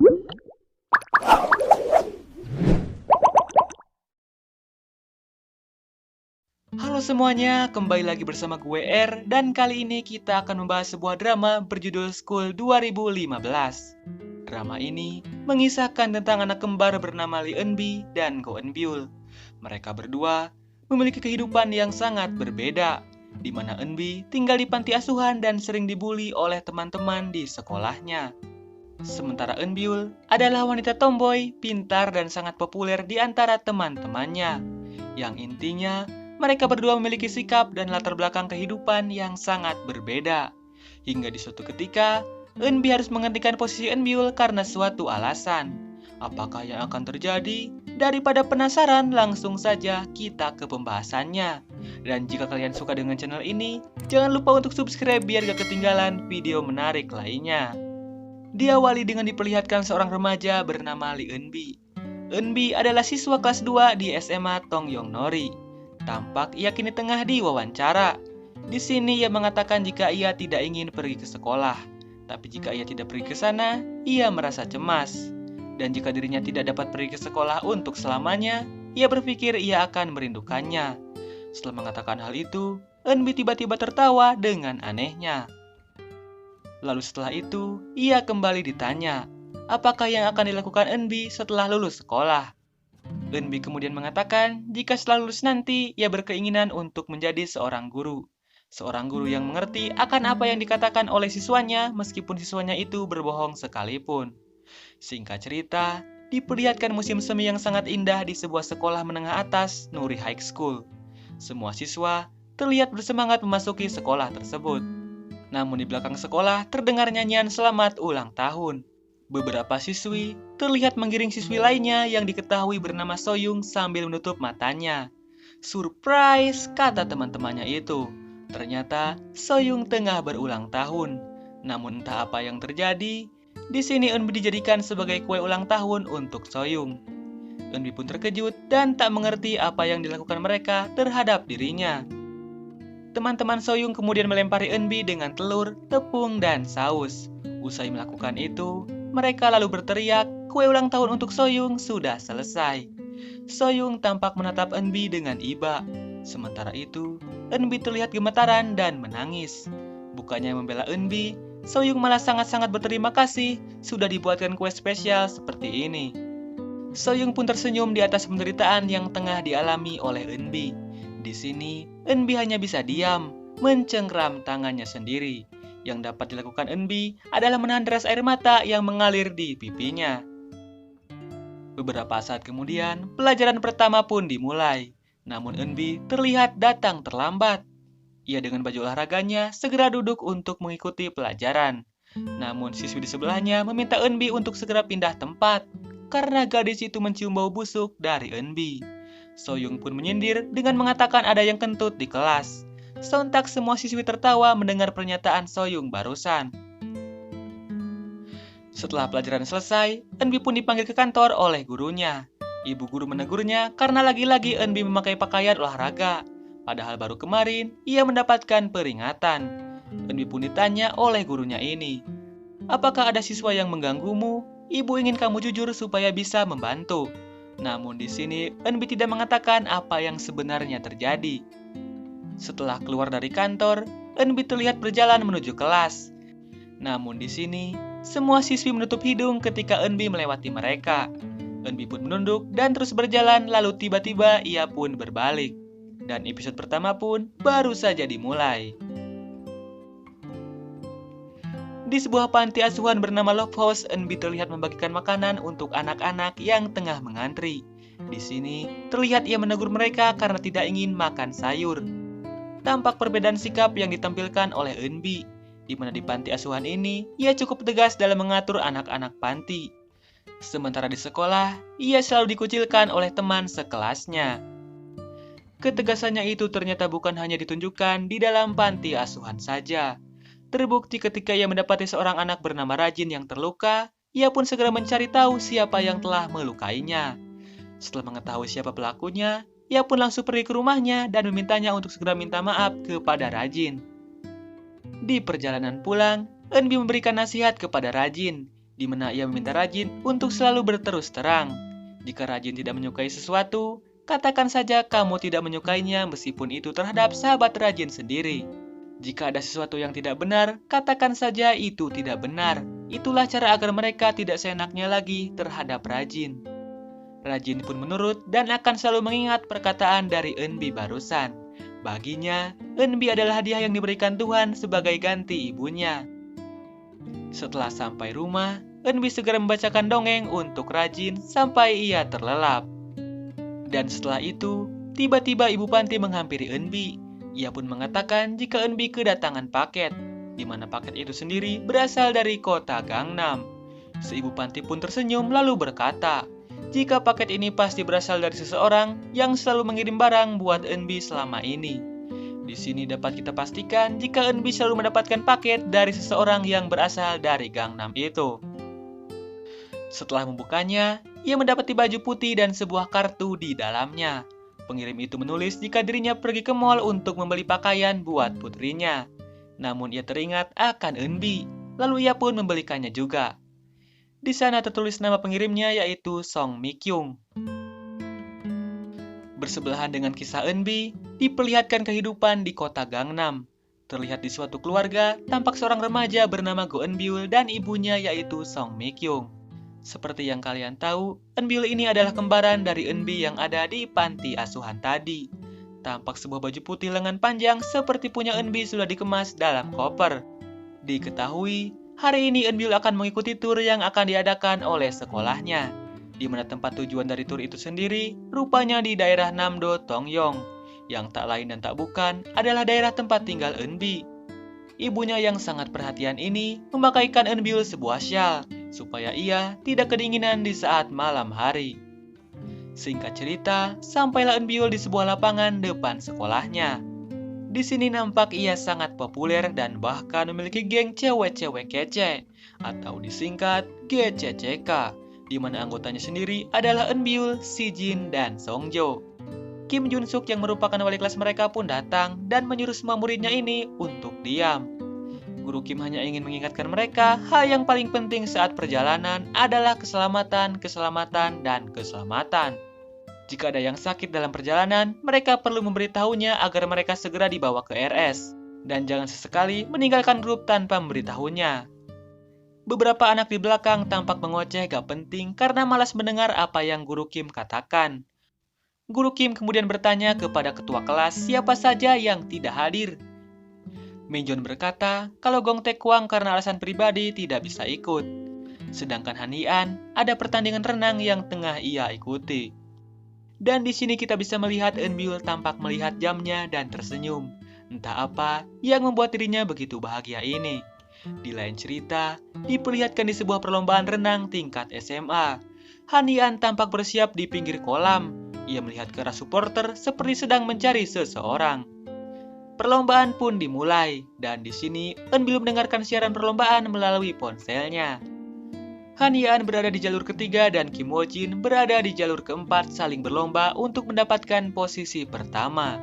Halo semuanya, kembali lagi bersama gue R, dan kali ini kita akan membahas sebuah drama berjudul School 2015. Drama ini mengisahkan tentang anak kembar bernama Lee Eun-bi dan Go Eun-byul. Mereka berdua memiliki kehidupan yang sangat berbeda, di mana Eun-bi tinggal di panti asuhan dan sering dibully oleh teman-teman di sekolahnya. Sementara Eun-byul adalah wanita tomboy, pintar dan sangat populer di antara teman-temannya. Yang intinya, mereka berdua memiliki sikap dan latar belakang kehidupan yang sangat berbeda. Hingga di suatu ketika, Eun-bi harus menghentikan posisi Eun-byul karena suatu alasan. Apakah yang akan terjadi? Daripada penasaran, langsung saja kita ke pembahasannya. Dan jika kalian suka dengan channel ini, jangan lupa untuk subscribe biar gak ketinggalan video menarik lainnya. Diawali dengan diperlihatkan seorang remaja bernama Lee Eun-bi. Eun-bi adalah siswa kelas 2 di SMA Tongyongnori. Tampak ia kini tengah diwawancara. Di sini ia mengatakan jika ia tidak ingin pergi ke sekolah. Tapi jika ia tidak pergi ke sana, ia merasa cemas. Dan jika dirinya tidak dapat pergi ke sekolah untuk selamanya, ia berpikir ia akan merindukannya. Setelah mengatakan hal itu, Eun-bi tiba-tiba tertawa dengan anehnya. Lalu setelah itu, ia kembali ditanya, apakah yang akan dilakukan Eun-bi setelah lulus sekolah? Eun-bi kemudian mengatakan, jika setelah lulus nanti, ia berkeinginan untuk menjadi seorang guru. Seorang guru yang mengerti akan apa yang dikatakan oleh siswanya, meskipun siswanya itu berbohong sekalipun. Singkat cerita, diperlihatkan musim semi yang sangat indah di sebuah sekolah menengah atas, Nuri High School. Semua siswa terlihat bersemangat memasuki sekolah tersebut. Namun di belakang sekolah terdengar nyanyian selamat ulang tahun. Beberapa siswi terlihat menggiring siswi lainnya yang diketahui bernama Soyoung sambil menutup matanya. Surprise, kata teman-temannya itu. Ternyata Soyoung tengah berulang tahun. Namun entah apa yang terjadi, di sini Eun-bi dijadikan sebagai kue ulang tahun untuk Soyoung. Eun-bi pun terkejut dan tak mengerti apa yang dilakukan mereka terhadap dirinya. Teman-teman Soyoung kemudian melempari Eun-bi dengan telur, tepung, dan saus. Usai melakukan itu, mereka lalu berteriak, kue ulang tahun untuk Soyoung sudah selesai. Soyoung tampak menatap Eun-bi dengan iba. Sementara itu, Eun-bi terlihat gemetaran dan menangis. Bukannya membela Eun-bi, Soyoung malah sangat-sangat berterima kasih sudah dibuatkan kue spesial seperti ini. Soyoung pun tersenyum di atas penderitaan yang tengah dialami oleh Eun-bi. Di sini, Eun-bi hanya bisa diam, mencengkram tangannya sendiri. Yang dapat dilakukan Eun-bi adalah menahan deras air mata yang mengalir di pipinya. Beberapa saat kemudian, pelajaran pertama pun dimulai. Namun Eun-bi terlihat datang terlambat. Ia dengan baju olahraganya segera duduk untuk mengikuti pelajaran. Namun siswi di sebelahnya meminta Eun-bi untuk segera pindah tempat, karena gadis itu mencium bau busuk dari Eun-bi. Soyoung pun menyindir dengan mengatakan ada yang kentut di kelas. Sontak semua siswi tertawa mendengar pernyataan Soyoung barusan. Setelah pelajaran selesai, Eun-bi pun dipanggil ke kantor oleh gurunya. Ibu guru menegurnya karena lagi-lagi Eun-bi memakai pakaian olahraga. Padahal baru kemarin ia mendapatkan peringatan. Eun-bi pun ditanya oleh gurunya ini. Apakah ada siswa yang mengganggumu? Ibu ingin kamu jujur supaya bisa membantu. Namun di sini Eun-bi tidak mengatakan apa yang sebenarnya terjadi. Setelah keluar dari kantor, Eun-bi terlihat berjalan menuju kelas. Namun di sini semua siswi menutup hidung ketika Eun-bi melewati mereka. Eun-bi pun menunduk dan terus berjalan, lalu tiba-tiba ia pun berbalik. Dan episode pertama pun baru saja dimulai. Di sebuah panti asuhan bernama Love House, Eun-bi terlihat membagikan makanan untuk anak-anak yang tengah mengantri. Di sini, terlihat ia menegur mereka karena tidak ingin makan sayur. Tampak perbedaan sikap yang ditampilkan oleh Eun-bi, di mana di panti asuhan ini, ia cukup tegas dalam mengatur anak-anak panti. Sementara di sekolah, ia selalu dikucilkan oleh teman sekelasnya. Ketegasannya itu ternyata bukan hanya ditunjukkan di dalam panti asuhan saja. Terbukti ketika ia mendapati seorang anak bernama Rajin yang terluka, ia pun segera mencari tahu siapa yang telah melukainya. Setelah mengetahui siapa pelakunya, ia pun langsung pergi ke rumahnya dan memintanya untuk segera minta maaf kepada Rajin. Di perjalanan pulang, Eun-bi memberikan nasihat kepada Rajin. di mana ia meminta Rajin untuk selalu berterus terang. Jika Rajin tidak menyukai sesuatu, katakan saja kamu tidak menyukainya meskipun itu terhadap sahabat Rajin sendiri. Jika ada sesuatu yang tidak benar, katakan saja itu tidak benar. Itulah cara agar mereka tidak seenaknya lagi terhadap Rajin. Rajin pun menurut dan akan selalu mengingat perkataan dari Eunbi barusan. Baginya, Eunbi adalah hadiah yang diberikan Tuhan sebagai ganti ibunya. Setelah sampai rumah, Eunbi segera membacakan dongeng untuk Rajin sampai ia terlelap. Dan setelah itu, tiba-tiba Ibu Panti menghampiri Eunbi. Ia pun mengatakan jika Eunbi kedatangan paket, di mana paket itu sendiri berasal dari kota Gangnam. Si Ibu Panti pun tersenyum lalu berkata, jika paket ini pasti berasal dari seseorang yang selalu mengirim barang buat Eunbi selama ini. Di sini dapat kita pastikan jika Eunbi selalu mendapatkan paket dari seseorang yang berasal dari Gangnam itu. Setelah membukanya, ia mendapati baju putih dan sebuah kartu di dalamnya. Pengirim itu menulis jika dirinya pergi ke mall untuk membeli pakaian buat putrinya. Namun ia teringat akan Eunbi, lalu ia pun membelikannya juga. Di sana tertulis nama pengirimnya yaitu Song Mi-kyung. Bersebelahan dengan kisah Eunbi, diperlihatkan kehidupan di kota Gangnam. Terlihat di suatu keluarga, tampak seorang remaja bernama Go Eun-byul dan ibunya yaitu Song Mi-kyung. Seperti yang kalian tahu, Eun-byul ini adalah kembaran dari Eunbi yang ada di panti asuhan tadi. Tampak sebuah baju putih lengan panjang seperti punya Eunbi sudah dikemas dalam koper. Diketahui, hari ini Eun-byul akan mengikuti tur yang akan diadakan oleh sekolahnya, di mana tempat tujuan dari tur itu sendiri rupanya di daerah Namdo Tongyong, yang tak lain dan tak bukan adalah daerah tempat tinggal Eunbi. Ibunya yang sangat perhatian ini memakaikan Eun-byul sebuah syal, supaya ia tidak kedinginan di saat malam hari. Singkat cerita, sampailah Eun-byul di sebuah lapangan depan sekolahnya. Di sini nampak ia sangat populer dan bahkan memiliki geng cewek-cewek kece, atau disingkat GCCK, di mana anggotanya sendiri adalah Eun-byul, Si-jin, dan Song-jo. Kim Jun-suk yang merupakan wali kelas mereka pun datang dan menyuruh semua muridnya ini untuk diam. Guru Kim hanya ingin mengingatkan mereka hal yang paling penting saat perjalanan adalah keselamatan, dan keselamatan. Jika ada yang sakit dalam perjalanan, mereka perlu memberitahunya agar mereka segera dibawa ke RS. Dan jangan sesekali meninggalkan grup tanpa memberitahunya. Beberapa anak di belakang tampak mengoceh gak penting karena malas mendengar apa yang Guru Kim katakan. Guru Kim kemudian bertanya kepada ketua kelas siapa saja yang tidak hadir. Minjon berkata kalau Gong Taekwang karena alasan pribadi tidak bisa ikut. Sedangkan Han Hee-an ada pertandingan renang yang tengah ia ikuti. Dan di sini kita bisa melihat Eun-byul tampak melihat jamnya dan tersenyum. Entah apa yang membuat dirinya begitu bahagia ini. Di lain cerita, diperlihatkan di sebuah perlombaan renang tingkat SMA. Han Hee-an tampak bersiap di pinggir kolam. Ia melihat ke arah supporter seperti sedang mencari seseorang. Perlombaan pun dimulai, dan di sini Eun-byul mendengarkan siaran perlombaan melalui ponselnya. Han Hee-an berada di jalur ketiga dan Kim Woo-jin berada di jalur keempat saling berlomba untuk mendapatkan posisi pertama.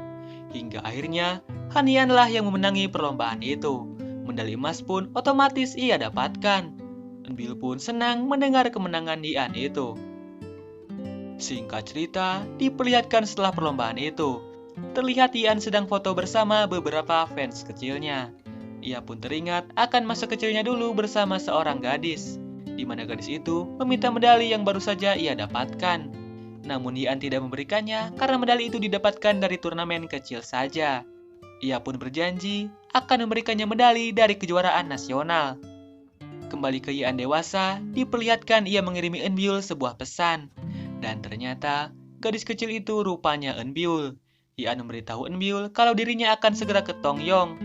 Hingga akhirnya, Han Hee-an lah yang memenangi perlombaan itu. Medali emas pun otomatis ia dapatkan. Eun-byul pun senang mendengar kemenangan Hee-an itu. Singkat cerita, diperlihatkan setelah perlombaan itu. Terlihat Hee-an sedang foto bersama beberapa fans kecilnya. Ia pun teringat akan masa kecilnya dulu bersama seorang gadis, di mana gadis itu meminta medali yang baru saja ia dapatkan. Namun Hee-an tidak memberikannya karena medali itu didapatkan dari turnamen kecil saja. Ia pun berjanji akan memberikannya medali dari kejuaraan nasional. Kembali ke Hee-an dewasa, diperlihatkan ia mengirimi Eun-byul sebuah pesan. Dan ternyata, gadis kecil itu rupanya Eun-byul. Hee-an memberitahu Eun-byul kalau dirinya akan segera ke Tongyong.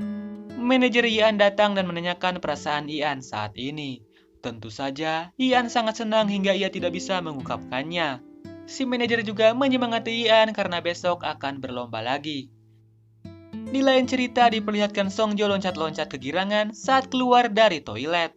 Manajer Hee-an datang dan menanyakan perasaan Hee-an saat ini. Tentu saja, Hee-an sangat senang hingga ia tidak bisa mengungkapkannya. Si manajer juga menyemangati Hee-an karena besok akan berlomba lagi. Di lain cerita diperlihatkan Song-jo loncat-loncat kegirangan saat keluar dari toilet.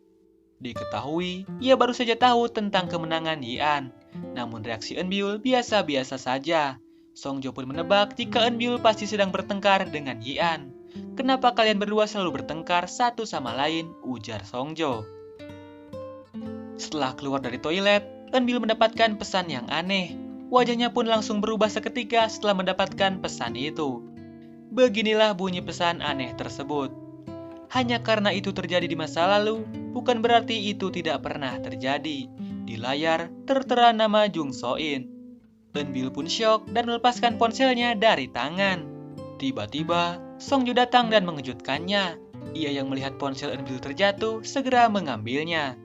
Diketahui, ia baru saja tahu tentang kemenangan Hee-an. Namun reaksi Eun-byul biasa-biasa saja. Song-jo pun menebak jika Eun-byul pasti sedang bertengkar dengan Hee-an. Kenapa kalian berdua selalu bertengkar satu sama lain, ujar Song-jo. Setelah keluar dari toilet, Eunbil mendapatkan pesan yang aneh. Wajahnya pun langsung berubah seketika setelah mendapatkan pesan itu. Beginilah bunyi pesan aneh tersebut. Hanya karena itu terjadi di masa lalu, bukan berarti itu tidak pernah terjadi. Di layar tertera nama Jung So-in. Eunbil pun syok dan melepaskan ponselnya dari tangan. Tiba-tiba, Songjo datang dan mengejutkannya. Ia yang melihat ponsel Eunbil terjatuh segera mengambilnya.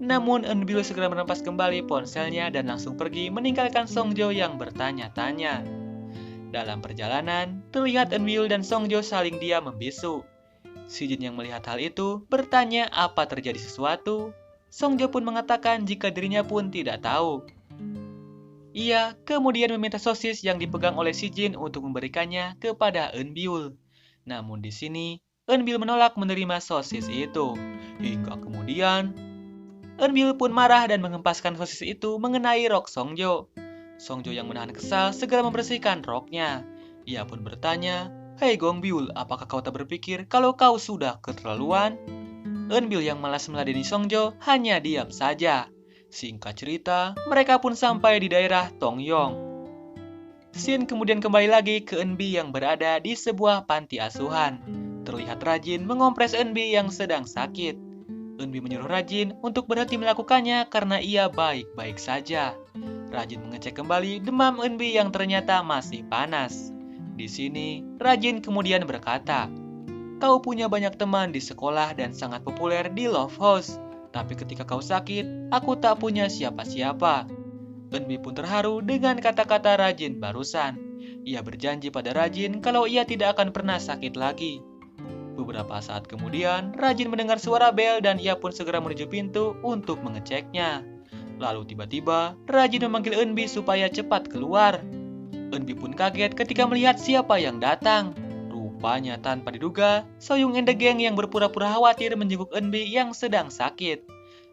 Namun Eunbil segera merampas kembali ponselnya dan langsung pergi meninggalkan Songjo yang bertanya-tanya. Dalam perjalanan, terlihat Eunbil dan Songjo saling diam membisu. Si Jin yang melihat hal itu bertanya apa terjadi sesuatu. Songjo pun mengatakan jika dirinya pun tidak tahu. Ia kemudian meminta sosis yang dipegang oleh si Jin untuk memberikannya kepada Eunbil. Namun di sini, Eunbil menolak menerima sosis itu. Hingga kemudian, Eunbil pun marah dan menghempaskan sosis itu mengenai rok Songjo. Songjo yang menahan kesal segera membersihkan roknya. Ia pun bertanya, "Hei Gongbyul, apakah kau tak berpikir kalau kau sudah keterlaluan?" Eunbil yang malas meladeni Songjo hanya diam saja. Singkat cerita, mereka pun sampai di daerah Tongyong. Scene kemudian kembali lagi ke Eunbi yang berada di sebuah panti asuhan. Terlihat Rajin mengompres Eunbi yang sedang sakit. Eunbi menyuruh Rajin untuk berhenti melakukannya karena ia baik-baik saja. Rajin mengecek kembali demam Eunbi yang ternyata masih panas. Di sini, Rajin kemudian berkata, "Kau punya banyak teman di sekolah dan sangat populer di Love House. Tapi ketika kau sakit, aku tak punya siapa-siapa." Eunbi pun terharu dengan kata-kata Rajin barusan. Ia berjanji pada Rajin kalau ia tidak akan pernah sakit lagi. Beberapa saat kemudian, Rajin mendengar suara bel dan ia pun segera menuju pintu untuk mengeceknya. Lalu tiba-tiba, Rajin memanggil Eunbi supaya cepat keluar. Eunbi pun kaget ketika melihat siapa yang datang. Rupanya tanpa diduga, Soyoung and the Gang yang berpura-pura khawatir menjenguk Eunbi yang sedang sakit.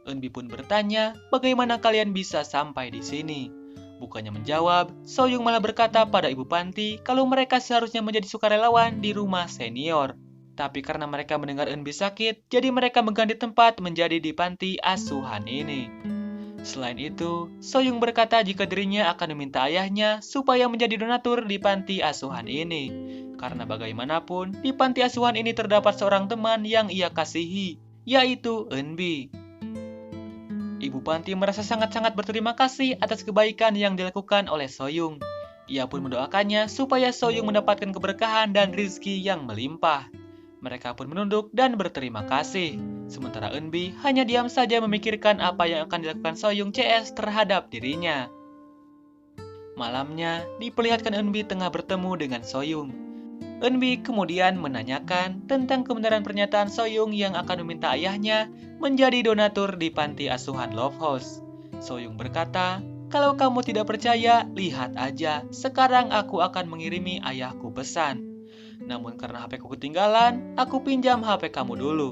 Eunbi pun bertanya, bagaimana kalian bisa sampai di sini? Bukannya menjawab, Soyoung malah berkata pada ibu panti kalau mereka seharusnya menjadi sukarelawan di rumah senior. Tapi karena mereka mendengar Eunbi sakit, jadi mereka mengganti tempat menjadi di panti asuhan ini. Selain itu, Soyoung berkata jika dirinya akan meminta ayahnya supaya menjadi donatur di panti asuhan ini. Karena bagaimanapun, di panti asuhan ini terdapat seorang teman yang ia kasihi, yaitu Eunbi. Ibu panti merasa sangat-sangat berterima kasih atas kebaikan yang dilakukan oleh Soyoung. Ia pun mendoakannya supaya Soyoung mendapatkan keberkahan dan rizki yang melimpah. Mereka pun menunduk dan berterima kasih. Sementara Eunbi hanya diam saja memikirkan apa yang akan dilakukan Soyoung CS terhadap dirinya. Malamnya, diperlihatkan Eunbi tengah bertemu dengan Soyoung. Eunbi kemudian menanyakan tentang kebenaran pernyataan Soyoung yang akan meminta ayahnya menjadi donatur di panti asuhan Love House. Soyoung berkata, "Kalau kamu tidak percaya, lihat aja. Sekarang aku akan mengirimi ayahku pesan. Namun karena HP ku ketinggalan, aku pinjam HP kamu dulu."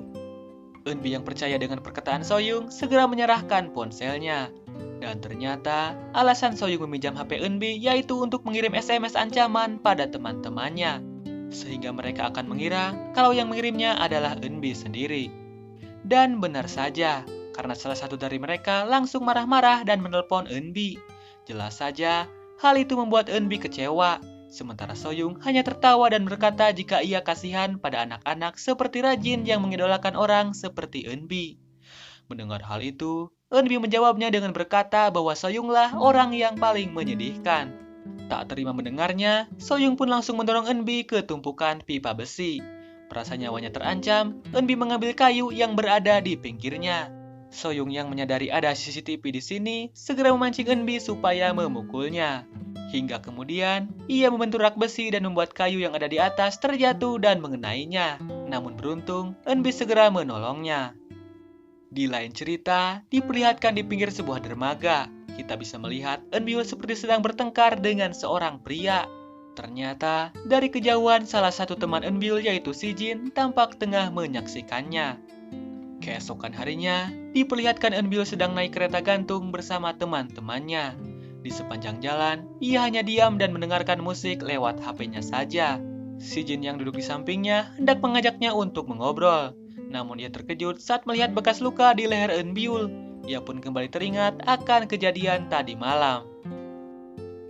Eunbi yang percaya dengan perkataan Soyoung segera menyerahkan ponselnya. Dan ternyata, alasan Soyoung meminjam HP Eunbi yaitu untuk mengirim SMS ancaman pada teman-temannya. Sehingga mereka akan mengira kalau yang mengirimnya adalah Eunbi sendiri. Dan benar saja, karena salah satu dari mereka langsung marah-marah dan menelpon Eunbi. Jelas saja, hal itu membuat Eunbi kecewa. Sementara Soyoung hanya tertawa dan berkata jika ia kasihan pada anak-anak seperti Rajin yang mengidolakan orang seperti Eunbi. Mendengar hal itu, Eunbi menjawabnya dengan berkata bahwa Soyounglah orang yang paling menyedihkan. Tak terima mendengarnya, Soyoung pun langsung mendorong Eunbi ke tumpukan pipa besi. Perasa nyawanya terancam, Eunbi mengambil kayu yang berada di pinggirnya. Soyoung yang menyadari ada CCTV di sini, segera memancing Eunbi supaya memukulnya. Hingga kemudian, ia membentur rak besi dan membuat kayu yang ada di atas terjatuh dan mengenainya. Namun beruntung, Eunbi segera menolongnya. Di lain cerita, diperlihatkan di pinggir sebuah dermaga. Kita bisa melihat Eunbi seperti sedang bertengkar dengan seorang pria. Ternyata, dari kejauhan salah satu teman Eunbi yaitu si Jin tampak tengah menyaksikannya. Keesokan harinya, diperlihatkan Eunbi sedang naik kereta gantung bersama teman-temannya. Di sepanjang jalan, ia hanya diam dan mendengarkan musik lewat HP-nya saja. Si Jin yang duduk di sampingnya hendak mengajaknya untuk mengobrol. Namun ia terkejut saat melihat bekas luka di leher Eunbi. Ia pun kembali teringat akan kejadian tadi malam.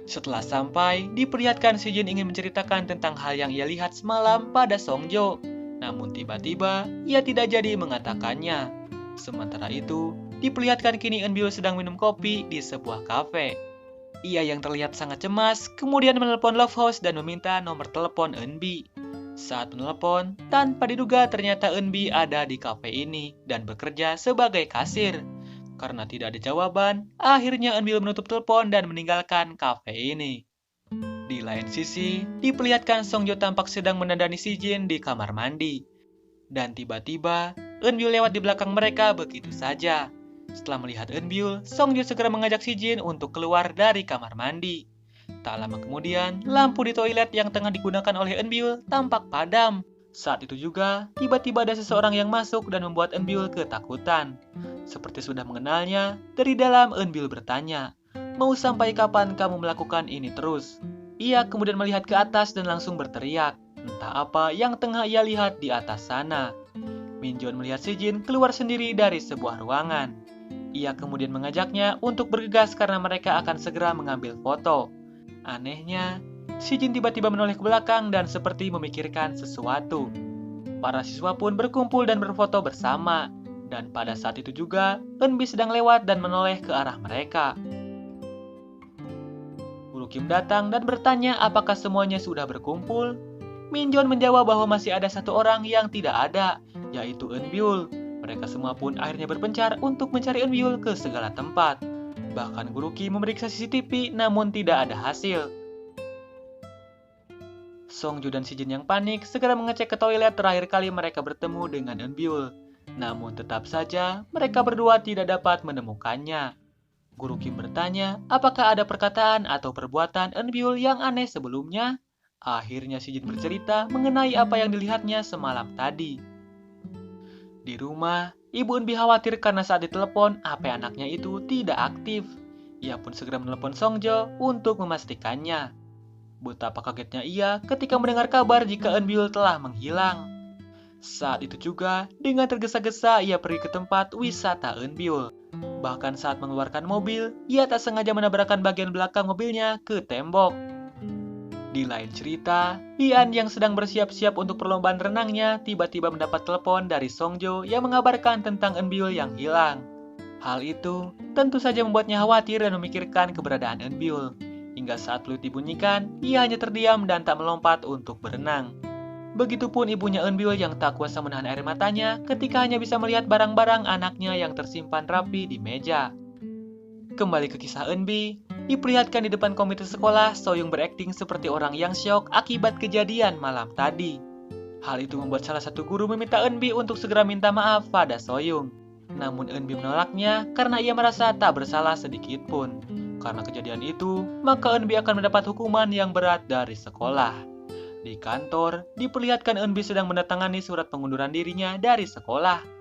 Setelah sampai, diperlihatkan si Jin ingin menceritakan tentang hal yang ia lihat semalam pada Songjo. Namun tiba-tiba, ia tidak jadi mengatakannya. Sementara itu, diperlihatkan kini Eunbyul sedang minum kopi di sebuah kafe. Ia yang terlihat sangat cemas, kemudian menelpon Love House dan meminta nomor telepon Eunbi. Saat menelpon, tanpa diduga ternyata Eunbi ada di kafe ini dan bekerja sebagai kasir. Karena tidak ada jawaban, akhirnya Eunbyul menutup telepon dan meninggalkan kafe ini. Di lain sisi, diperlihatkan Songjo tampak sedang mendandani si Jin di kamar mandi. Dan tiba-tiba, Eunbyul lewat di belakang mereka begitu saja. Setelah melihat Eunbyul, Songjo segera mengajak si Jin untuk keluar dari kamar mandi. Tak lama kemudian, lampu di toilet yang tengah digunakan oleh Eunbyul tampak padam. Saat itu juga, tiba-tiba ada seseorang yang masuk dan membuat Eunbyul ketakutan. Seperti sudah mengenalnya, dari dalam Eunbyul bertanya, "Mau sampai kapan kamu melakukan ini terus?" Ia kemudian melihat ke atas dan langsung berteriak. Entah apa yang tengah ia lihat di atas sana. Minjon melihat si Jin keluar sendiri dari sebuah ruangan. Ia kemudian mengajaknya untuk bergegas karena mereka akan segera mengambil foto. Anehnya, si Jin tiba-tiba menoleh ke belakang dan seperti memikirkan sesuatu. Para siswa pun berkumpul dan berfoto bersama. Dan pada saat itu juga, Eunbi sedang lewat dan menoleh ke arah mereka. Guru Kim datang dan bertanya apakah semuanya sudah berkumpul. Minjon menjawab bahwa masih ada satu orang yang tidak ada, yaitu Eunbyul. Mereka semua pun akhirnya berpencar untuk mencari Eunbyul ke segala tempat. Bahkan Guru Kim memeriksa CCTV namun tidak ada hasil. Songjo dan si Jin yang panik segera mengecek ke toilet terakhir kali mereka bertemu dengan Eunbyul. Namun tetap saja mereka berdua tidak dapat menemukannya. Guru Kim bertanya apakah ada perkataan atau perbuatan Eunbyul yang aneh sebelumnya. Akhirnya si Jin bercerita mengenai apa yang dilihatnya semalam tadi. Di rumah, Ibu Eunbi khawatir karena saat ditelepon HP anaknya itu tidak aktif. Ia pun segera menelepon Songjo untuk memastikannya. Betapa kagetnya ia ketika mendengar kabar jika Eunbyul telah menghilang. Saat itu juga, dengan tergesa-gesa ia pergi ke tempat wisata Eunbyul. Bahkan saat mengeluarkan mobil, ia tak sengaja menabrakkan bagian belakang mobilnya ke tembok. Di lain cerita, Ian yang sedang bersiap-siap untuk perlombaan renangnya tiba-tiba mendapat telepon dari Songjo yang mengabarkan tentang Eunbyul yang hilang. Hal itu tentu saja membuatnya khawatir dan memikirkan keberadaan Eunbyul. Hingga saat peluit dibunyikan, ia hanya terdiam dan tak melompat untuk berenang. Begitupun ibunya Eunbyul yang tak kuasa menahan air matanya ketika hanya bisa melihat barang-barang anaknya yang tersimpan rapi di meja. Kembali ke kisah Eunbi, diperlihatkan di depan komite sekolah, Soyoung berakting seperti orang yang syok akibat kejadian malam tadi. Hal itu membuat salah satu guru meminta Eunbi untuk segera minta maaf pada Soyoung. Namun Eunbi menolaknya karena ia merasa tak bersalah sedikit pun. Karena kejadian itu, maka Eunbi akan mendapat hukuman yang berat dari sekolah. Di kantor, diperlihatkan Eunbi sedang menandatangani surat pengunduran dirinya dari sekolah.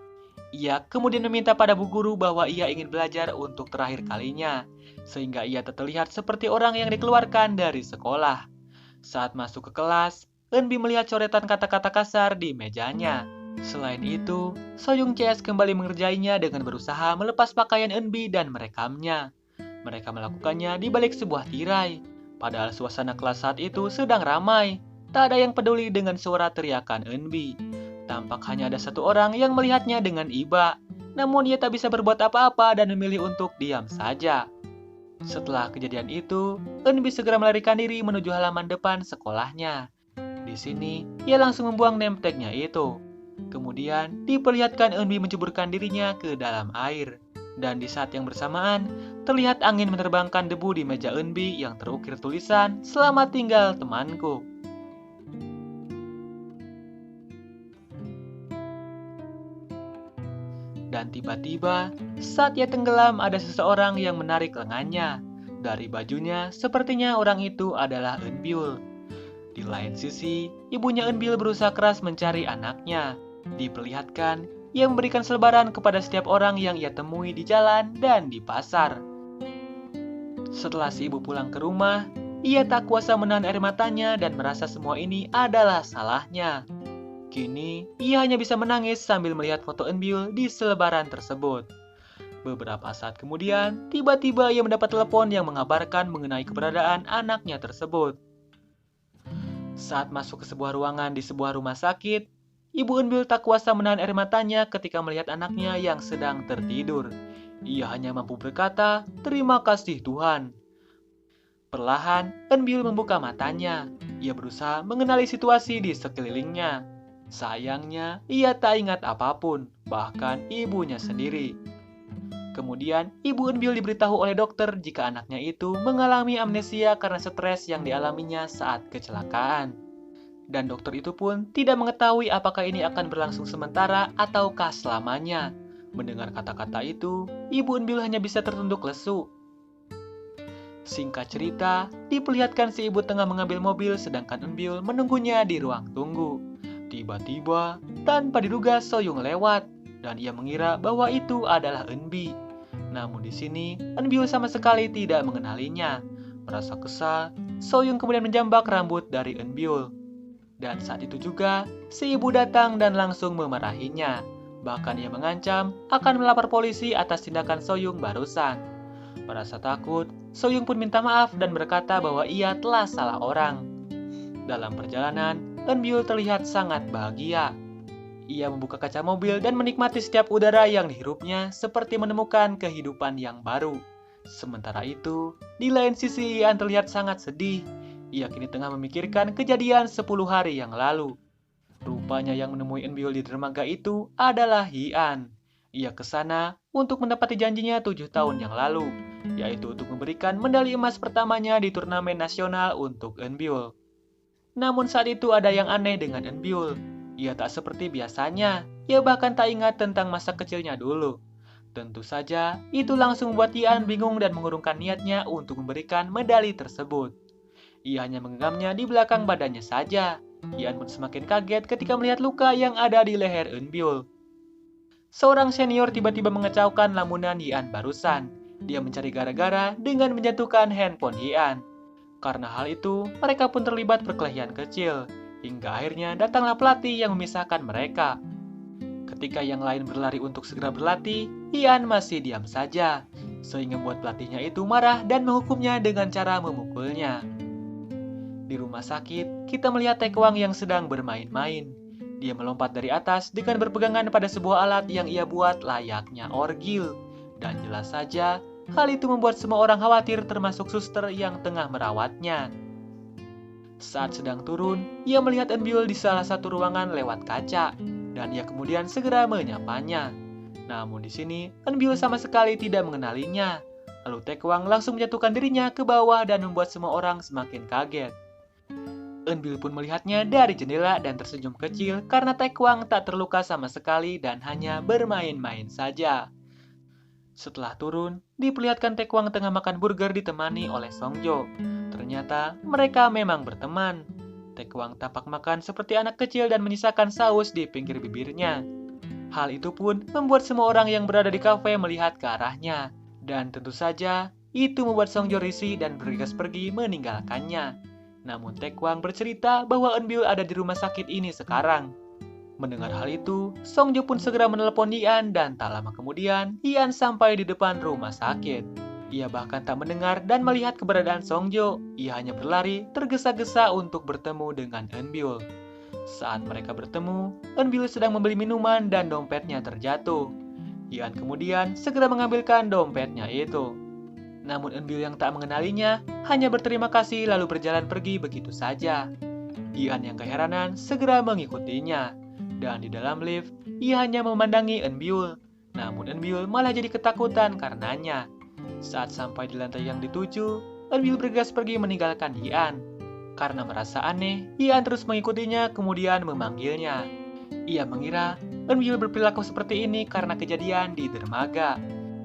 Ia kemudian meminta pada bu guru bahwa ia ingin belajar untuk terakhir kalinya, sehingga ia tak terlihat seperti orang yang dikeluarkan dari sekolah. Saat masuk ke kelas, Eunbi melihat coretan kata-kata kasar di mejanya. Selain itu, Soyoung CS kembali mengerjainya dengan berusaha melepas pakaian Eunbi dan merekamnya. Mereka melakukannya di balik sebuah tirai, padahal suasana kelas saat itu sedang ramai. Tak ada yang peduli dengan suara teriakan Eunbi. Tampak hanya ada satu orang yang melihatnya dengan iba. Namun ia tak bisa berbuat apa-apa dan memilih untuk diam saja. Setelah kejadian itu, Eunbi segera melarikan diri menuju halaman depan sekolahnya. Di sini, ia langsung membuang name tag-nya itu. Kemudian, diperlihatkan Eunbi menceburkan dirinya ke dalam air. Dan di saat yang bersamaan, terlihat angin menerbangkan debu di meja Eunbi yang terukir tulisan, "Selamat tinggal temanku." Dan tiba-tiba, saat ia tenggelam ada seseorang yang menarik lengannya. Dari bajunya, sepertinya orang itu adalah Eunbyul. Di lain sisi, ibunya Eunbyul berusaha keras mencari anaknya. Diperlihatkan, ia memberikan selebaran kepada setiap orang yang ia temui di jalan dan di pasar. Setelah si ibu pulang ke rumah, ia tak kuasa menahan air matanya dan merasa semua ini adalah salahnya. Kini, ia hanya bisa menangis sambil melihat foto Eunbyul di selebaran tersebut. Beberapa saat kemudian, tiba-tiba ia mendapat telepon yang mengabarkan mengenai keberadaan anaknya tersebut. Saat masuk ke sebuah ruangan di sebuah rumah sakit, Ibu Enbil tak kuasa menahan air matanya ketika melihat anaknya yang sedang tertidur. Ia hanya mampu berkata, "Terima kasih Tuhan." Perlahan, Enbil membuka matanya. Ia berusaha mengenali situasi di sekelilingnya. Sayangnya, ia tak ingat apapun, bahkan ibunya sendiri. Kemudian, Ibu Enbil diberitahu oleh dokter jika anaknya itu mengalami amnesia karena stres yang dialaminya saat kecelakaan. Dan dokter itu pun tidak mengetahui apakah ini akan berlangsung sementara ataukah selamanya. Mendengar kata-kata itu, Ibu Enbil hanya bisa tertunduk lesu. Singkat cerita, diperlihatkan si ibu tengah mengambil mobil sedangkan Enbil menunggunya di ruang tunggu. Tiba-tiba, tanpa diduga Soyung lewat, dan ia mengira bahwa itu adalah Enbi. Namun di sini, Enbil sama sekali tidak mengenalinya. Merasa kesal, Soyung kemudian menjambak rambut dari Enbil. Dan saat itu juga, si ibu datang dan langsung memarahinya. Bahkan ia mengancam akan melapor polisi atas tindakan Soyung barusan. Merasa takut, Soyung pun minta maaf dan berkata bahwa ia telah salah orang. Dalam perjalanan, Enbyul terlihat sangat bahagia. Ia membuka kaca mobil dan menikmati setiap udara yang dihirupnya seperti menemukan kehidupan yang baru. Sementara itu, di lain sisi Ian terlihat sangat sedih. Ia kini tengah memikirkan kejadian 10 hari yang lalu. Rupanya yang menemui Enbyul di dermaga itu adalah Ian. Ia ke sana untuk mendapati janjinya 7 tahun yang lalu, yaitu untuk memberikan medali emas pertamanya di turnamen nasional untuk Enbyul. Namun saat itu ada yang aneh dengan Enbyul. Ia tak seperti biasanya, ia bahkan tak ingat tentang masa kecilnya dulu. Tentu saja, itu langsung membuat Ian bingung dan mengurungkan niatnya untuk memberikan medali tersebut. Ia hanya menggenggamnya di belakang badannya saja. Ian pun semakin kaget ketika melihat luka yang ada di leher Enbyul. Seorang senior tiba-tiba mengecaukan lamunan Ian barusan. Dia mencari gara-gara dengan menjatuhkan handphone Ian. Karena hal itu, mereka pun terlibat perkelahian kecil. Hingga akhirnya datanglah pelatih yang memisahkan mereka. Ketika yang lain berlari untuk segera berlatih, Ian masih diam saja. Sehingga membuat pelatihnya itu marah dan menghukumnya dengan cara memukulnya. Di rumah sakit, kita melihat Taekwang yang sedang bermain-main. Dia melompat dari atas dengan berpegangan pada sebuah alat yang ia buat layaknya orgil. Dan jelas saja, hal itu membuat semua orang khawatir termasuk suster yang tengah merawatnya. Saat sedang turun, ia melihat Enbyul di salah satu ruangan lewat kaca, dan ia kemudian segera menyapanya. Namun di sini, Enbyul sama sekali tidak mengenalinya. Lalu Taekwang langsung menjatuhkan dirinya ke bawah dan membuat semua orang semakin kaget. Enbyul pun melihatnya dari jendela dan tersenyum kecil karena Taekwang tak terluka sama sekali dan hanya bermain-main saja. Setelah turun, diperlihatkan Taekwang tengah makan burger ditemani oleh Songjo. Ternyata mereka memang berteman. Taekwang tampak makan seperti anak kecil dan menyisakan saus di pinggir bibirnya. Hal itu pun membuat semua orang yang berada di kafe melihat ke arahnya. Dan tentu saja, itu membuat Songjo risih dan bergegas pergi meninggalkannya. Namun Taekwang bercerita bahwa Enbyul ada di rumah sakit ini sekarang. Mendengar hal itu, Songjo pun segera menelepon Ian dan tak lama kemudian, Ian sampai di depan rumah sakit. Ia bahkan tak mendengar dan melihat keberadaan Songjo. Ia hanya berlari tergesa-gesa untuk bertemu dengan Enbyul. Saat mereka bertemu, Enbyul sedang membeli minuman dan dompetnya terjatuh. Ian kemudian segera mengambilkan dompetnya itu. Namun Enbyul yang tak mengenalinya hanya berterima kasih lalu berjalan pergi begitu saja. Ian yang keheranan segera mengikutinya. Dan di dalam lift, ia hanya memandangi Enbyul. Namun Enbyul malah jadi ketakutan karenanya. Saat sampai di lantai yang dituju, Enbyul bergegas pergi meninggalkan Ian. Karena merasa aneh, Ian terus mengikutinya kemudian memanggilnya. Ia mengira Enbyul berperilaku seperti ini karena kejadian di dermaga.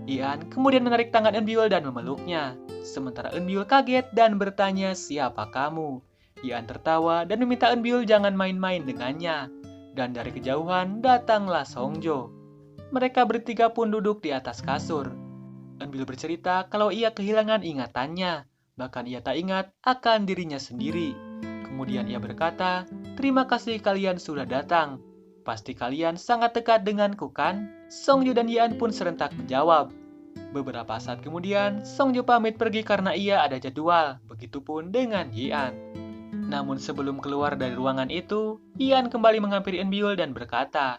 Ian kemudian menarik tangan Enbyul dan memeluknya. Sementara Enbyul kaget dan bertanya siapa kamu. Ian tertawa dan meminta Enbyul jangan main-main dengannya. Dan dari kejauhan datanglah Songjo. Mereka bertiga pun duduk di atas kasur. Enbyul bercerita kalau ia kehilangan ingatannya. Bahkan ia tak ingat akan dirinya sendiri. Kemudian ia berkata, "Terima kasih kalian sudah datang. Pasti kalian sangat dekat denganku kan?" Songjo dan Ian pun serentak menjawab. Beberapa saat kemudian, Songjo pamit pergi karena ia ada jadwal, begitupun dengan Yian. Namun sebelum keluar dari ruangan itu, Yian kembali menghampiri Enbiul dan berkata,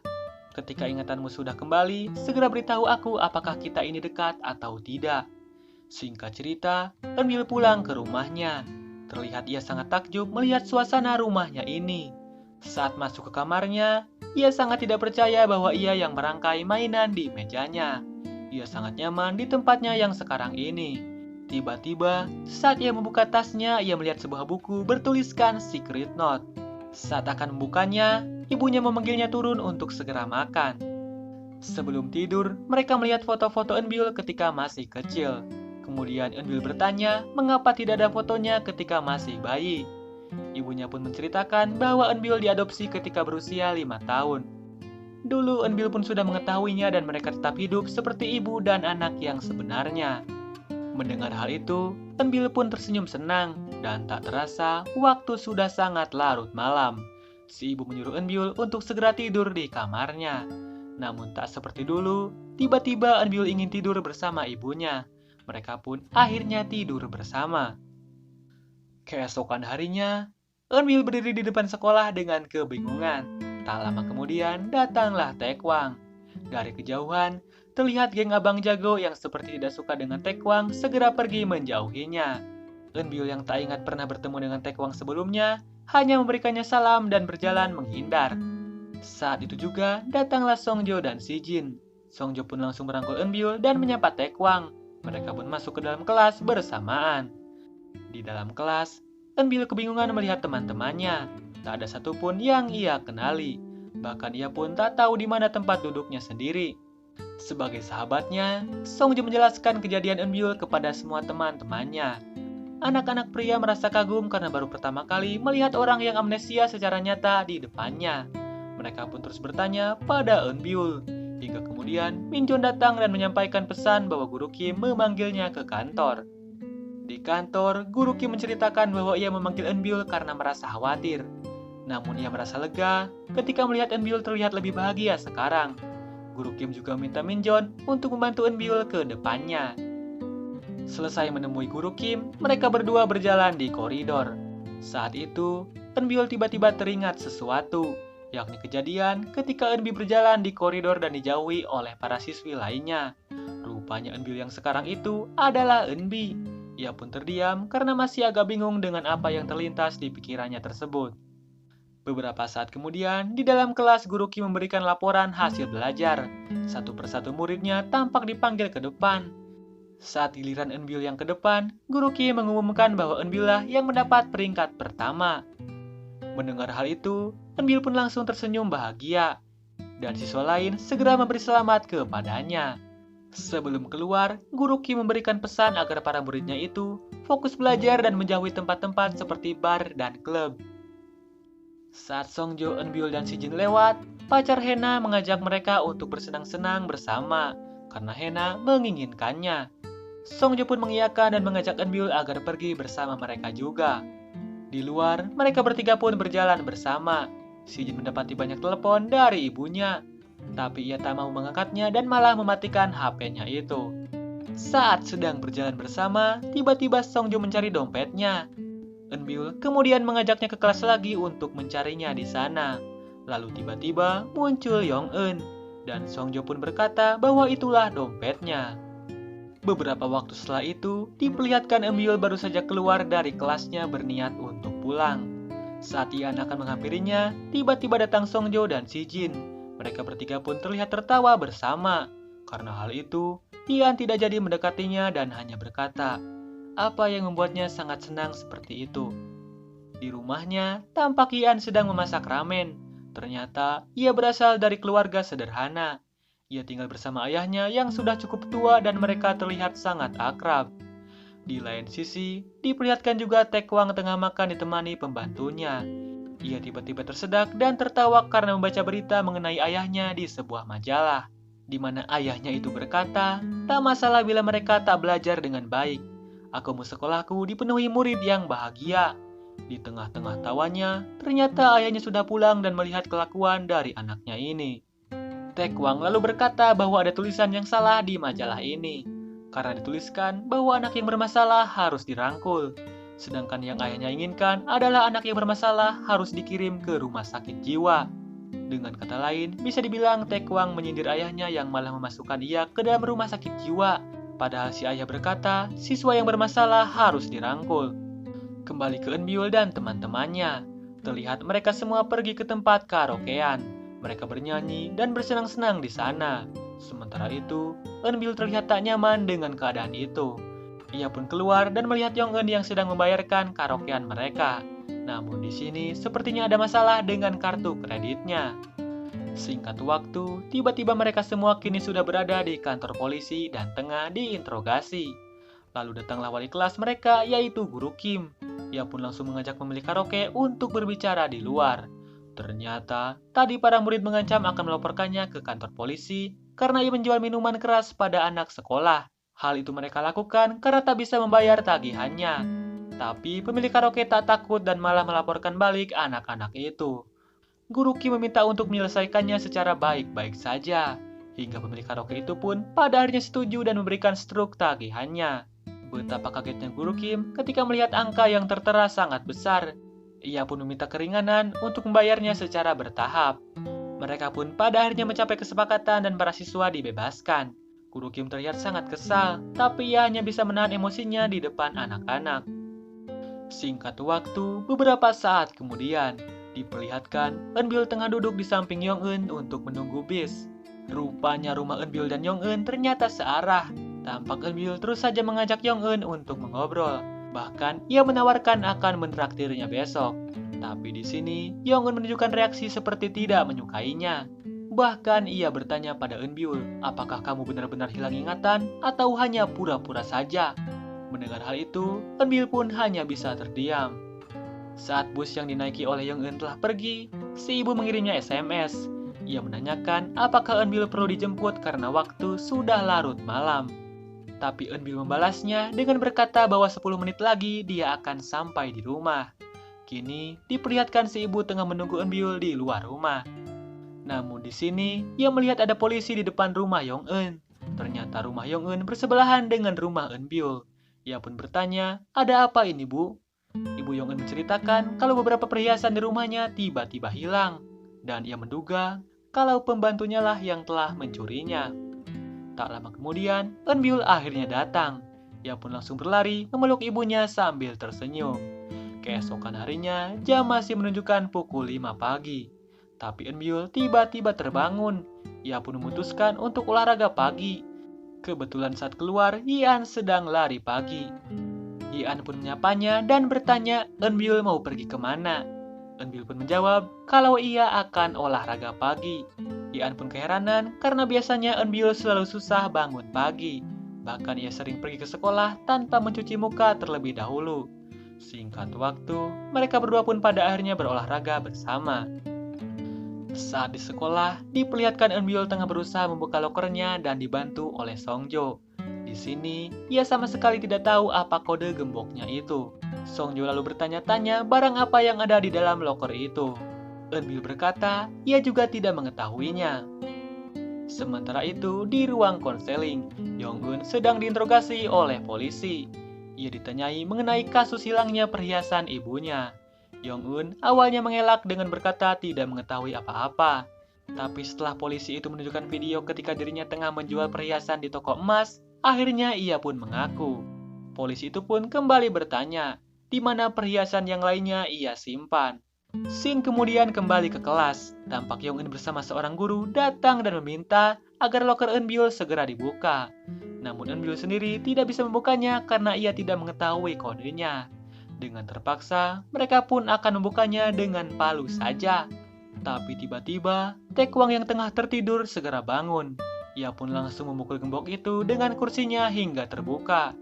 "Ketika ingatanmu sudah kembali, segera beritahu aku apakah kita ini dekat atau tidak." Singkat cerita, Enbiul pulang ke rumahnya. Terlihat ia sangat takjub melihat suasana rumahnya ini. Saat masuk ke kamarnya, ia sangat tidak percaya bahwa ia yang merangkai mainan di mejanya. Ia sangat nyaman di tempatnya yang sekarang ini. Tiba-tiba, saat ia membuka tasnya, ia melihat sebuah buku bertuliskan Secret Note. Saat akan membukanya, ibunya memanggilnya turun untuk segera makan. Sebelum tidur, mereka melihat foto-foto Enbiul ketika masih kecil. Kemudian Enbiul bertanya mengapa tidak ada fotonya ketika masih bayi. Ibunya pun menceritakan bahwa Enbiul diadopsi ketika berusia 5 tahun. Dulu Enbiul pun sudah mengetahuinya dan mereka tetap hidup seperti ibu dan anak yang sebenarnya. Mendengar hal itu, Enbiul pun tersenyum senang dan tak terasa waktu sudah sangat larut malam. Si ibu menyuruh Enbiul untuk segera tidur di kamarnya. Namun tak seperti dulu, tiba-tiba Enbiul ingin tidur bersama ibunya. Mereka pun akhirnya tidur bersama. Keesokan harinya, Enbiul berdiri di depan sekolah dengan kebingungan. Tak lama kemudian, datanglah Taekwang. Dari kejauhan, terlihat geng abang jago yang seperti tidak suka dengan Taekwang segera pergi menjauhinya. Enbiul yang tak ingat pernah bertemu dengan Taekwang sebelumnya, hanya memberikannya salam dan berjalan menghindar. Saat itu juga, datanglah Songjo dan Si Jin. Songjo pun langsung merangkul Enbiul dan menyapa Taekwang. Mereka pun masuk ke dalam kelas bersamaan. Di dalam kelas, Enbiul kebingungan melihat teman-temannya. Tak ada satupun yang ia kenali. Bahkan ia pun tak tahu di mana tempat duduknya sendiri. Sebagai sahabatnya, Songjo menjelaskan kejadian Enbiul kepada semua teman-temannya. Anak-anak pria merasa kagum karena baru pertama kali melihat orang yang amnesia secara nyata di depannya. Mereka pun terus bertanya pada Enbiul. Hingga kemudian Minjon datang dan menyampaikan pesan bahwa Guru Kim memanggilnya ke kantor. Di kantor, Guru Kim menceritakan bahwa ia memanggil Enbiul karena merasa khawatir. Namun ia merasa lega ketika melihat Enbiul terlihat lebih bahagia sekarang. Guru Kim juga minta Minjon untuk membantu Enbiul ke depannya. Selesai menemui Guru Kim, mereka berdua berjalan di koridor. Saat itu, Enbiul tiba-tiba teringat sesuatu, yakni kejadian ketika Enbiul berjalan di koridor dan dijauhi oleh para siswi lainnya. Rupanya Enbiul yang sekarang itu adalah Enbi. Ia pun terdiam karena masih agak bingung dengan apa yang terlintas di pikirannya tersebut. Beberapa saat kemudian, di dalam kelas Guru Kim memberikan laporan hasil belajar. Satu persatu muridnya tampak dipanggil ke depan. Saat giliran Enbiul yang ke depan, Guru Kim mengumumkan bahwa Enbiul lah yang mendapat peringkat pertama. Mendengar hal itu, Enbiul pun langsung tersenyum bahagia. Dan siswa lain segera memberi selamat kepadanya. Sebelum keluar, Guru Kim memberikan pesan agar para muridnya itu fokus belajar dan menjauhi tempat-tempat seperti bar dan klub. Saat Songjo, Enbiul, dan Si Jin lewat, pacar Hena mengajak mereka untuk bersenang-senang bersama karena Hena menginginkannya. Songjo pun mengiyakan dan mengajak Enbiul agar pergi bersama mereka juga. Di luar, mereka bertiga pun berjalan bersama. Si Jin mendapati banyak telepon dari ibunya, tapi ia tak mau mengangkatnya dan malah mematikan HP-nya itu. Saat sedang berjalan bersama, tiba-tiba Songjo mencari dompetnya. Enbiul kemudian mengajaknya ke kelas lagi untuk mencarinya di sana. Lalu tiba-tiba muncul Yong-eun, dan Songjo pun berkata bahwa itulah dompetnya. Beberapa waktu setelah itu, diperlihatkan Enbiul baru saja keluar dari kelasnya berniat untuk pulang. Saat Ian akan menghampirinya, tiba-tiba datang Songjo dan Si Jin. Mereka bertiga pun terlihat tertawa bersama. Karena hal itu, Ian tidak jadi mendekatinya dan hanya berkata, apa yang membuatnya sangat senang seperti itu. Di rumahnya, tampak Ian sedang memasak ramen. Ternyata, ia berasal dari keluarga sederhana. Ia tinggal bersama ayahnya yang sudah cukup tua dan mereka terlihat sangat akrab. Di lain sisi, diperlihatkan juga Taekwang tengah makan ditemani pembantunya. Ia tiba-tiba tersedak dan tertawa karena membaca berita mengenai ayahnya di sebuah majalah, di mana ayahnya itu berkata, tak masalah bila mereka tak belajar dengan baik. Aku mau sekolahku dipenuhi murid yang bahagia. Di tengah-tengah tawanya, ternyata ayahnya sudah pulang dan melihat kelakuan dari anaknya ini. Taekwang lalu berkata bahwa ada tulisan yang salah di majalah ini. karena dituliskan bahwa anak yang bermasalah harus dirangkul. Sedangkan yang ayahnya inginkan adalah anak yang bermasalah harus dikirim ke rumah sakit jiwa. Dengan kata lain, bisa dibilang Taekwang menyindir ayahnya yang malah memasukkan ia ke dalam rumah sakit jiwa. Padahal si ayah berkata, siswa yang bermasalah harus dirangkul. Kembali ke Eunbyul dan teman-temannya. Terlihat mereka semua pergi ke tempat karaokean. Mereka bernyanyi dan bersenang-senang di sana. Sementara itu, Eunbyul terlihat tak nyaman dengan keadaan itu. Ia pun keluar dan melihat Yong-eun yang sedang membayarkan karaokean mereka. Namun di sini sepertinya ada masalah dengan kartu kreditnya. Singkat waktu, tiba-tiba mereka semua kini sudah berada di kantor polisi dan tengah diinterogasi. Lalu datanglah wali kelas mereka, yaitu Guru Kim. Ia pun langsung mengajak pemilik karaoke untuk berbicara di luar. Ternyata, tadi para murid mengancam akan melaporkannya ke kantor polisi karena ia menjual minuman keras pada anak sekolah. Hal itu mereka lakukan karena tak bisa membayar tagihannya. Tapi pemilik karaoke tak takut dan malah melaporkan balik anak-anak itu. Guru Kim meminta untuk menyelesaikannya secara baik-baik saja. Hingga pemilik karaoke itu pun pada akhirnya setuju dan memberikan struk tagihannya. Betapa kagetnya Guru Kim ketika melihat angka yang tertera sangat besar. Ia pun meminta keringanan untuk membayarnya secara bertahap. Mereka pun pada akhirnya mencapai kesepakatan dan para siswa dibebaskan. Guru Kim terlihat sangat kesal, tapi ia hanya bisa menahan emosinya di depan anak-anak. Singkat waktu, beberapa saat kemudian, diperlihatkan Eunbyul tengah duduk di samping Yong-eun untuk menunggu bis. Rupanya rumah Eunbyul dan Yong-eun ternyata searah. Tampak Eunbyul terus saja mengajak Yong-eun untuk mengobrol. Bahkan ia menawarkan akan mentraktirnya besok. Tapi di sini Yong-eun menunjukkan reaksi seperti tidak menyukainya. Bahkan ia bertanya pada Eunbyul, apakah kamu benar-benar hilang ingatan atau hanya pura-pura saja? Mendengar hal itu, Eunbyul pun hanya bisa terdiam. Saat bus yang dinaiki oleh Yong-eun telah pergi, si ibu mengirimnya SMS. Ia menanyakan apakah Eunbyul perlu dijemput karena waktu sudah larut malam. Tapi Eunbyul membalasnya dengan berkata bahwa 10 menit lagi dia akan sampai di rumah. Kini diperlihatkan si ibu tengah menunggu Eunbyul di luar rumah. Namun di sini ia melihat ada polisi di depan rumah Yong-eun. Ternyata rumah Yong-eun bersebelahan dengan rumah Eunbyul. Ia pun bertanya, ada apa ini bu? Ibu Yong-eun menceritakan kalau beberapa perhiasan di rumahnya tiba-tiba hilang. Dan ia menduga kalau pembantunya lah yang telah mencurinya. Tak lama kemudian, Eunbyul akhirnya datang. Ia pun langsung berlari memeluk ibunya sambil tersenyum. Keesokan harinya, jam masih menunjukkan pukul 5 pagi. Tapi Eunbyul tiba-tiba terbangun. Ia pun memutuskan untuk olahraga pagi. Kebetulan saat keluar, Yi-an sedang lari pagi. Yi-an pun menyapanya dan bertanya Eunbyul mau pergi kemana. Eunbyul pun menjawab kalau ia akan olahraga pagi. Yi-an pun keheranan karena biasanya Eunbyul selalu susah bangun pagi. Bahkan ia sering pergi ke sekolah tanpa mencuci muka terlebih dahulu. Singkat waktu, mereka berdua pun pada akhirnya berolahraga bersama. Saat di sekolah, diperlihatkan Eunbyul tengah berusaha membuka lokernya dan dibantu oleh Songjo. Di sini, ia sama sekali tidak tahu apa kode gemboknya itu. Songjo lalu bertanya-tanya barang apa yang ada di dalam loker itu. Eunbyul berkata, ia juga tidak mengetahuinya. Sementara itu, di ruang konseling, Yong-eun sedang diinterogasi oleh polisi. Ia ditanyai mengenai kasus hilangnya perhiasan ibunya. Yong-eun awalnya mengelak dengan berkata tidak mengetahui apa-apa. Tapi setelah polisi itu menunjukkan video ketika dirinya tengah menjual perhiasan di toko emas, akhirnya ia pun mengaku. Polisi itu pun kembali bertanya, di mana perhiasan yang lainnya ia simpan. Scene kemudian kembali ke kelas. Tampak Yong-eun bersama seorang guru datang dan meminta agar loker Eunbyul segera dibuka. Namun Eunbyul sendiri tidak bisa membukanya karena ia tidak mengetahui kodenya. Dengan terpaksa, mereka pun akan membukanya dengan palu saja. Tapi tiba-tiba, Taekwang yang tengah tertidur segera bangun. Ia pun langsung memukul gembok itu dengan kursinya hingga terbuka.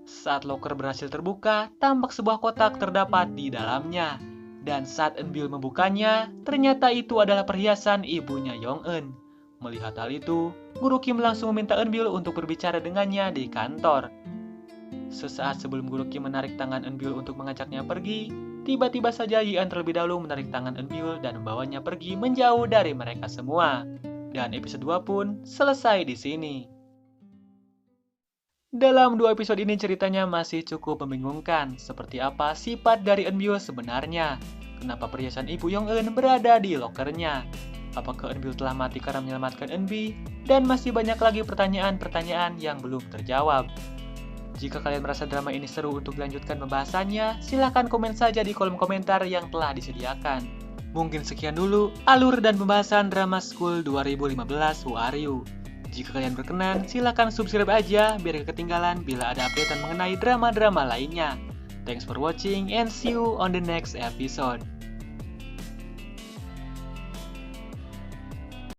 Saat loker berhasil terbuka, tampak sebuah kotak terdapat di dalamnya. Dan saat Eunbyul membukanya, ternyata itu adalah perhiasan ibunya Yong-eun. Melihat hal itu, Guru Kim langsung meminta Eunbyul untuk berbicara dengannya di kantor. Sesaat sebelum Guru Kim menarik tangan Eunbyul untuk mengajaknya pergi, tiba-tiba saja Yi-an terlebih dahulu menarik tangan Eunbyul dan membawanya pergi menjauh dari mereka semua. Dan episode 2 pun selesai di sini. Dalam dua episode ini ceritanya masih cukup membingungkan, seperti apa sifat dari Eunbyo sebenarnya. Kenapa perhiasan ibu Yong-eun berada di lokernya? Apakah Eunbyo telah mati karena menyelamatkan Eunbi? Dan masih banyak lagi pertanyaan-pertanyaan yang belum terjawab. Jika kalian merasa drama ini seru untuk dilanjutkan pembahasannya, silahkan komen saja di kolom komentar yang telah disediakan. Mungkin sekian dulu alur dan pembahasan drama School 2015 Who Are You. Jika kalian berkenan, silahkan subscribe aja biar gak ketinggalan bila ada updatean mengenai drama-drama lainnya. Thanks for watching and see you on the next episode.